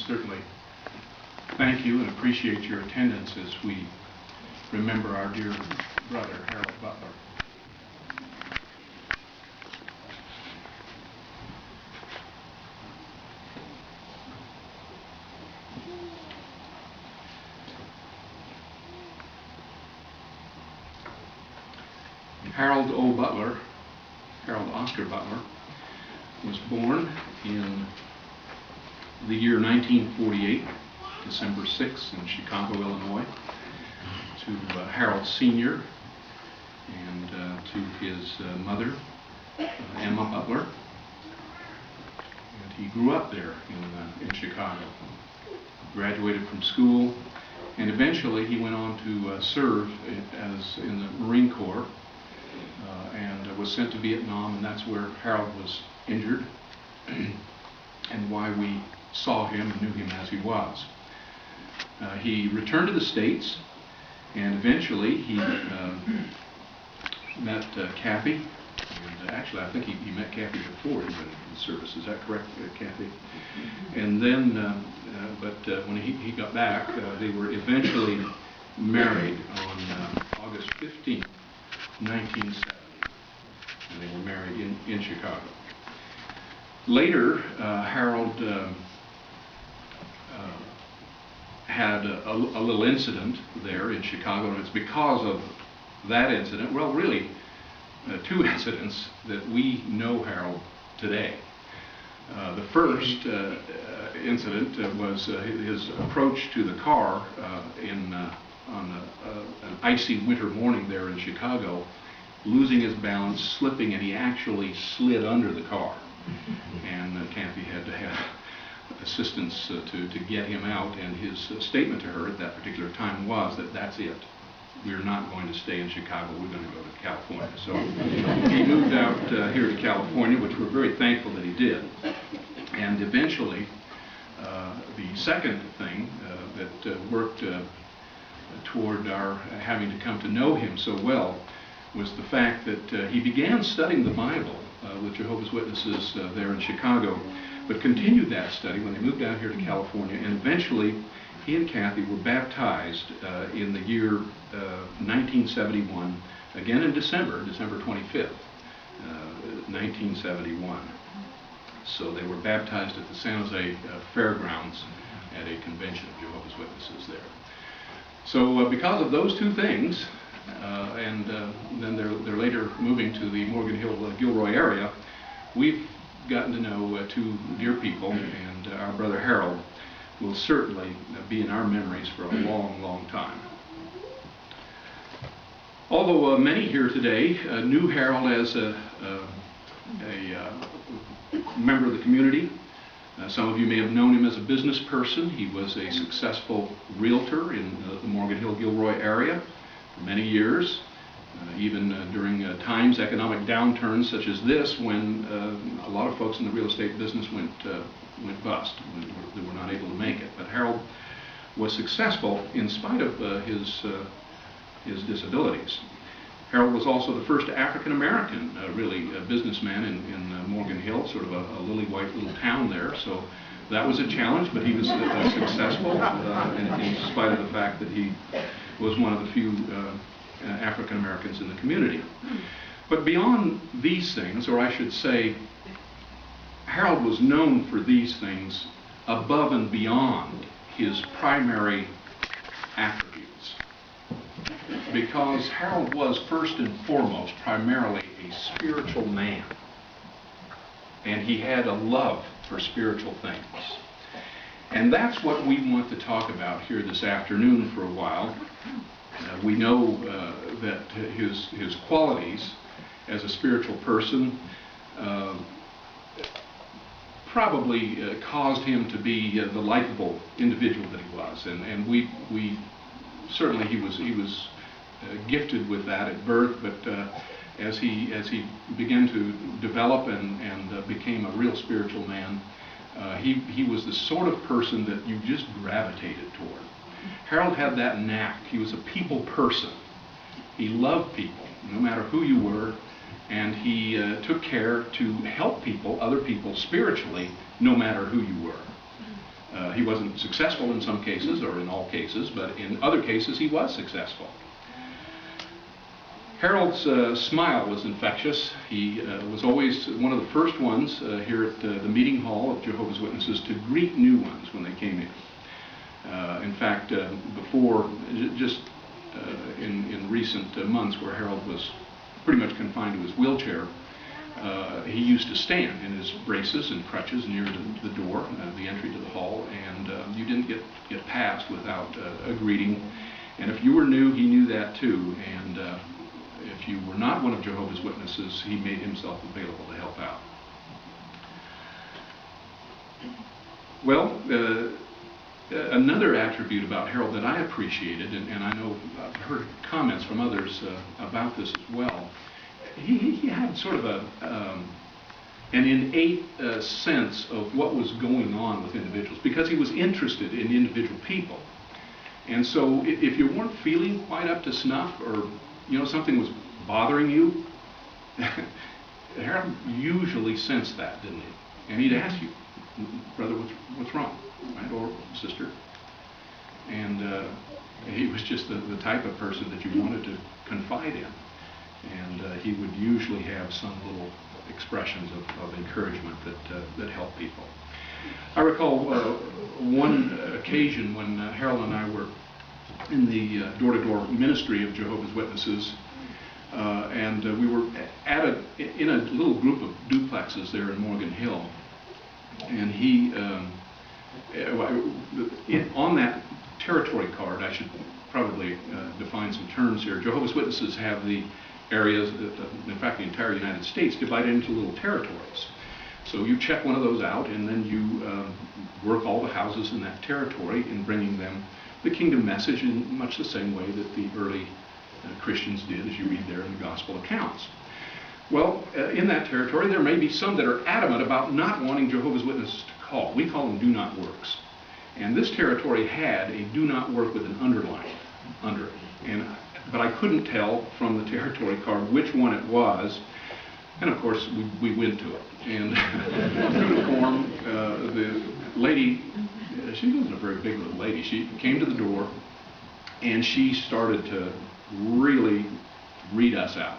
certainly thank you and appreciate your attendance as we remember our dear brother, Harold Butler. Harold O. Butler, Harold Oscar Butler, was born in the year 1948, December 6th, in Chicago, Illinois, to Harold Sr. and to his mother, Emma Butler. And he grew up there in Chicago, graduated from school, and eventually he went on to serve as in the Marine Corps and was sent to Vietnam, and that's where Harold was injured and why we saw him and knew him as he was. He returned to the States, and eventually he met Kathy. And actually, I think he met Kathy before he went into the service. Is that correct, Kathy? And then, when he got back, they were eventually married on August 15th, 1970. And they were married in Chicago. Later, Harold had a little incident there in Chicago, and it's because of that incident, well, really, two incidents that we know Harold today. The first incident was his approach to the car on an icy winter morning there in Chicago, losing his balance, slipping, and he actually slid under the car. And Kathy had to have assistance to get him out, and his statement to her at that particular time was that that's it. We're not going to stay in Chicago, we're going to go to California. So he moved out here to California, which we're very thankful that he did. And eventually, the second thing that worked toward our having to come to know him so well was the fact that he began studying the Bible with Jehovah's Witnesses there in Chicago, but continued that study when they moved out here to California, and eventually he and Kathy were baptized in the year 1971, again in December 25th, 1971. So they were baptized at the San Jose Fairgrounds at a convention of Jehovah's Witnesses there. So because of those two things, and then they're later moving to the Morgan Hill, Gilroy area, we've gotten to know two dear people, and our brother Harold will certainly be in our memories for a long, long time. Although many here today knew Harold as a member of the community, some of you may have known him as a business person. He was a successful realtor in the Morgan Hill, Gilroy area for many years, even during times, economic downturns such as this, when a lot of folks in the real estate business went bust. They were not able to make it. But Harold was successful in spite of his disabilities. Harold was also the first African-American, really, businessman in Morgan Hill, sort of a lily-white little town there. So that was a challenge, but he was successful in spite of the fact that he was one of the few African Americans in the community. But beyond these things, or I should say, Harold was known for these things above and beyond his primary attributes, because Harold was first and foremost primarily a spiritual man, and he had a love for spiritual things. And that's what we want to talk about here this afternoon for a while. We know that his qualities as a spiritual person probably caused him to be the likable individual that he was, and we certainly he was gifted with that at birth, but as he began to develop and became a real spiritual man, he was the sort of person that you just gravitated toward. Harold had that knack. He was a people person. He loved people, no matter who you were, and he took care to help people, other people, spiritually, no matter who you were. He wasn't successful in some cases, or in all cases, but in other cases he was successful. Harold's smile was infectious. He was always one of the first ones here at the meeting hall of Jehovah's Witnesses to greet new ones when they came in. In fact, before, just in recent months where Harold was pretty much confined to his wheelchair, he used to stand in his braces and crutches near the door, the entry to the hall, and you didn't get past without a greeting. And if you were new, he knew that too. And if you were not one of Jehovah's Witnesses, he made himself available to help out. Well, another attribute about Harold that I appreciated, and I know I've heard comments from others about this as well, he had sort of an innate sense of what was going on with individuals, because he was interested in individual people. And so if you weren't feeling quite up to snuff, or something was bothering you, Harold usually sensed that, didn't he? And he'd ask you, "Brother, what's wrong?" Right? Or "Sister." And he was just the type of person that you wanted to confide in. And he would usually have some little expressions of encouragement that helped people. I recall one occasion when Harold and I were in the door-to-door ministry of Jehovah's Witnesses, and we were in a little group of duplexes there in Morgan Hill, and he, on that territory card, I should probably define some terms here. Jehovah's Witnesses have the areas, in fact the entire United States, divided into little territories. So you check one of those out, and then you work all the houses in that territory in bringing them the kingdom message in much the same way that the early Christians did, as you read there in the gospel accounts. Well, in that territory there may be some that are adamant about not wanting Jehovah's Witnesses to call. We call them do not works. And this territory had a do not work with an underline under it. But I couldn't tell from the territory card which one it was. And of course we went to it. And through the form, the lady, she wasn't a very big little lady, she came to the door and she started to really read us out.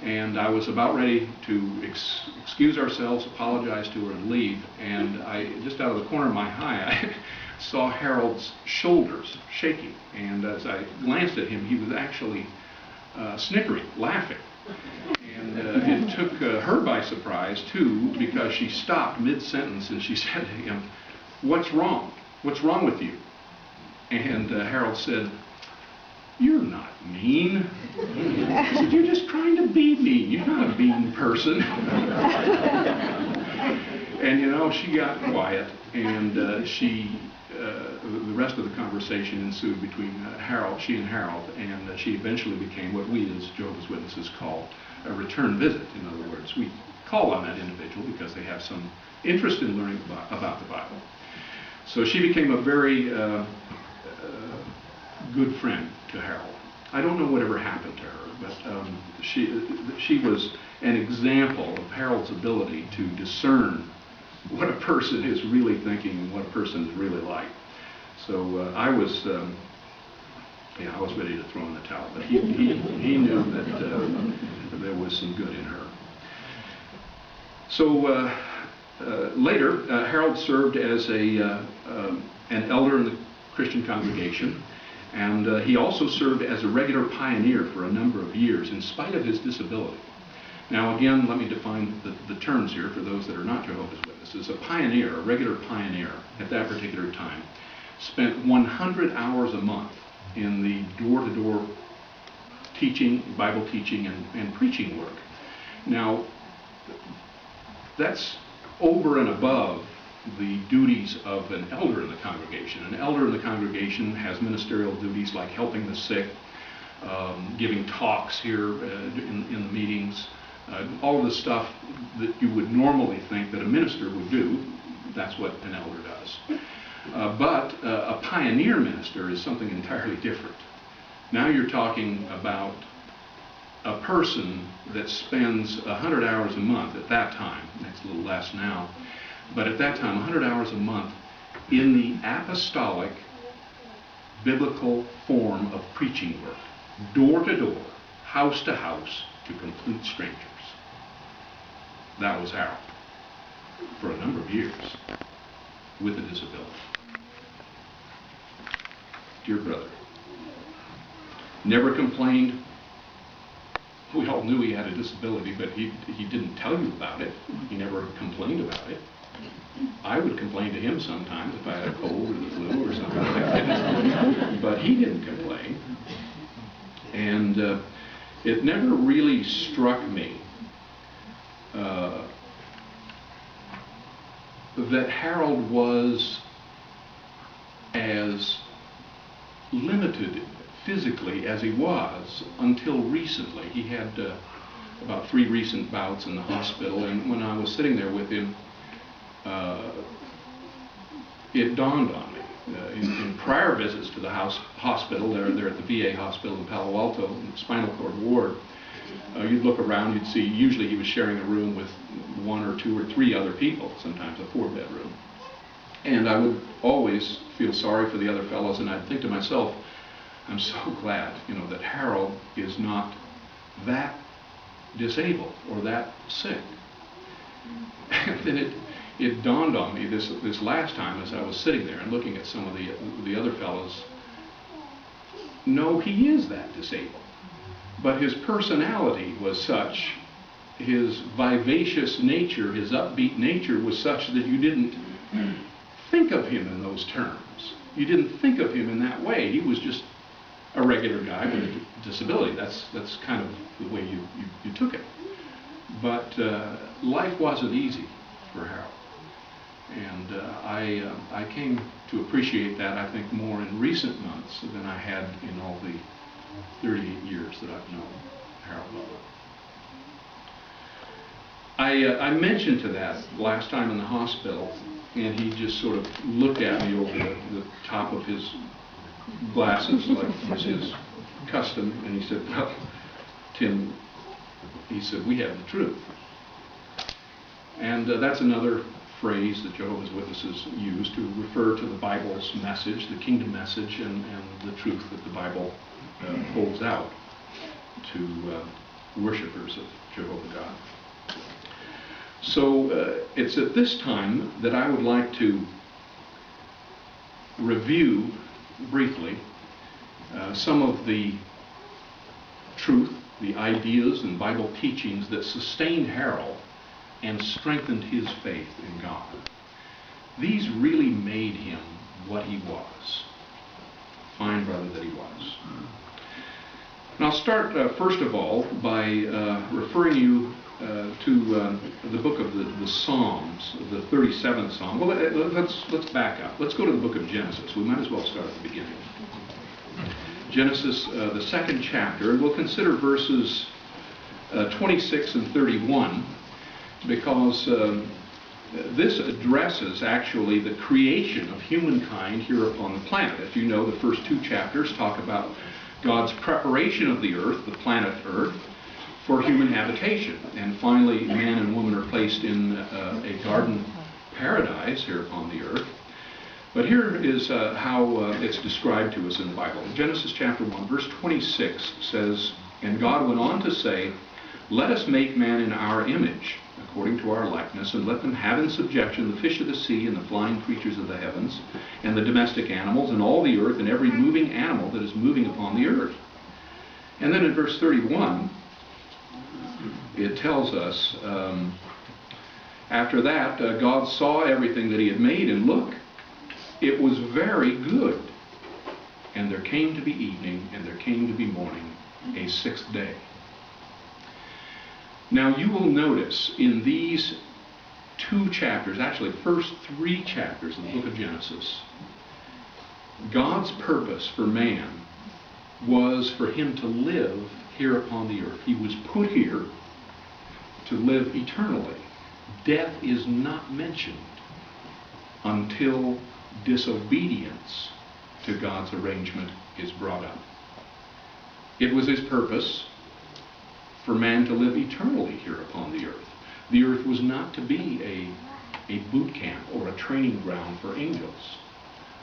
And I was about ready to excuse ourselves, apologize to her, and leave. And I, just out of the corner of my eye, I saw Harold's shoulders shaking. And as I glanced at him, he was actually snickering, laughing. And it took her by surprise, too, because she stopped mid-sentence and she said to him, "What's wrong? What's wrong with you?" And Harold said, "You're not mean." He said, "You're just trying to be mean. You're not a mean person." And she got quiet, and the rest of the conversation ensued between she and Harold, and she eventually became what we as Jehovah's Witnesses call a return visit. In other words, we call on that individual because they have some interest in learning about the Bible. So she became a very good friend to Harold. I don't know whatever happened to her, but she was an example of Harold's ability to discern what a person is really thinking and what a person is really like. So I was ready to throw in the towel, but he knew that there was some good in her. So later, Harold served as an elder in the Christian congregation, and he also served as a regular pioneer for a number of years in spite of his disability. Now again, let me define the terms here for those that are not Jehovah's Witnesses. A pioneer, a regular pioneer at that particular time, spent 100 hours a month in the door-to-door teaching, Bible teaching, and preaching work. Now, that's over and above the duties of an elder in the congregation. An elder in the congregation has ministerial duties like helping the sick, giving talks here in the meetings, all of the stuff that you would normally think that a minister would do. That's what an elder does. But a pioneer minister is something entirely different. Now you're talking about a person that spends 100 hours a month at that time. It's a little less now. But at that time, 100 hours a month in the apostolic biblical form of preaching work, door to door, house to house, to complete strangers. That was Harold for a number of years with a disability. Dear brother, never complained. We all knew he had a disability, but he didn't tell you about it. He never complained about it. I would complain to him sometimes if I had a cold or the flu or something like that. But he didn't complain. And it never really struck me that Harold was as limited physically as he was until recently. He had about 3 recent bouts in the hospital, and when I was sitting there with him, it dawned on me. In prior visits to the hospital, they're at the VA hospital in Palo Alto, in the spinal cord ward, you'd look around, you'd see usually he was sharing a room with 1 or 2 or 3 other people, sometimes a 4-bedroom. And I would always feel sorry for the other fellows, and I'd think to myself, I'm so glad, that Harold is not that disabled or that sick. And then it dawned on me this last time as I was sitting there and looking at some of the other fellows. No, he is that disabled. But his personality was such, his vivacious nature, his upbeat nature was such that you didn't think of him in those terms. You didn't think of him in that way. He was just a regular guy with a disability. That's kind of the way you took it. But life wasn't easy for Harold. And I came to appreciate that, I think, more in recent months than I had in all the 38 years that I've known Harold Butler. I mentioned to that last time in the hospital, and he just sort of looked at me over the top of his glasses, like was his custom, and he said, well, Tim, he said, we have the truth. And that's another phrase that Jehovah's Witnesses use to refer to the Bible's message, the kingdom message, and the truth that the Bible holds out to worshipers of Jehovah God. So it's at this time that I would like to review briefly some of the truth, the ideas and Bible teachings that sustained Harold and strengthened his faith in God. These really made him what he was. Fine brother that he was. And I'll start first of all by referring you to the book of the Psalms, the 37th Psalm. Well, let's back up. Let's go to the book of Genesis. We might as well start at the beginning. Genesis, the 2nd chapter, and we'll consider verses 26 and 31, because this addresses actually the creation of humankind here upon the planet. As you know, the first 2 chapters talk about God's preparation of the earth, the planet Earth, for human habitation. And finally, man and woman are placed in a garden paradise here upon the earth. But here is how it's described to us in the Bible. Genesis chapter 1, verse 26 says, and God went on to say, let us make man in our image, according to our likeness, and let them have in subjection the fish of the sea and the flying creatures of the heavens, and the domestic animals, and all the earth, and every moving animal that is moving upon the earth. And then in verse 31, it tells us, after that, God saw everything that he had made, and look, it was very good. And there came to be evening, and there came to be morning, a 6th day. Now you will notice in these 2 chapters, actually first 3 chapters of the book of Genesis, God's purpose for man was for him to live here upon the earth. He was put here to live eternally. Death is not mentioned until disobedience to God's arrangement is brought up. It was his purpose for man to live eternally here upon the earth. The earth was not to be a a boot camp or a training ground for angels.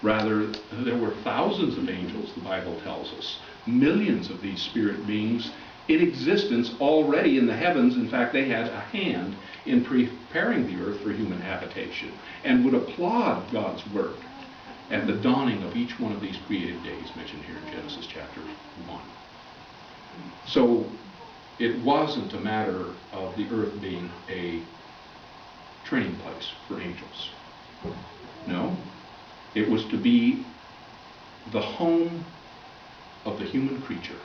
Rather, there were thousands of angels, the Bible tells us, millions of these spirit beings in existence already in the heavens. In fact, they had a hand in preparing the earth for human habitation and would applaud God's work at the dawning of each one of these created days mentioned here in Genesis chapter 1. So it wasn't a matter of the earth being a training place for angels. No, it was to be the home of the human creature,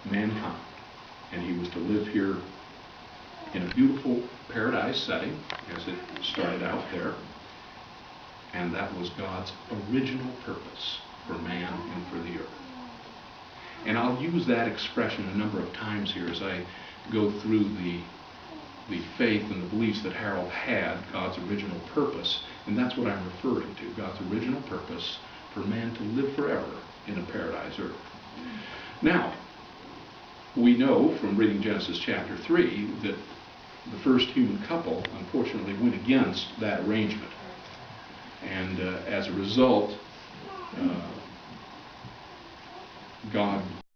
mankind. And he was to live here in a beautiful paradise setting, as it started out there. And that was God's original purpose for man and for the earth. And I'll use that expression a number of times here as I go through the faith and the beliefs that Harold had, God's original purpose. And that's what I'm referring to, God's original purpose for man to live forever in a paradise earth. Now, we know from reading Genesis chapter 3 that the first human couple unfortunately went against that arrangement. And as a result, God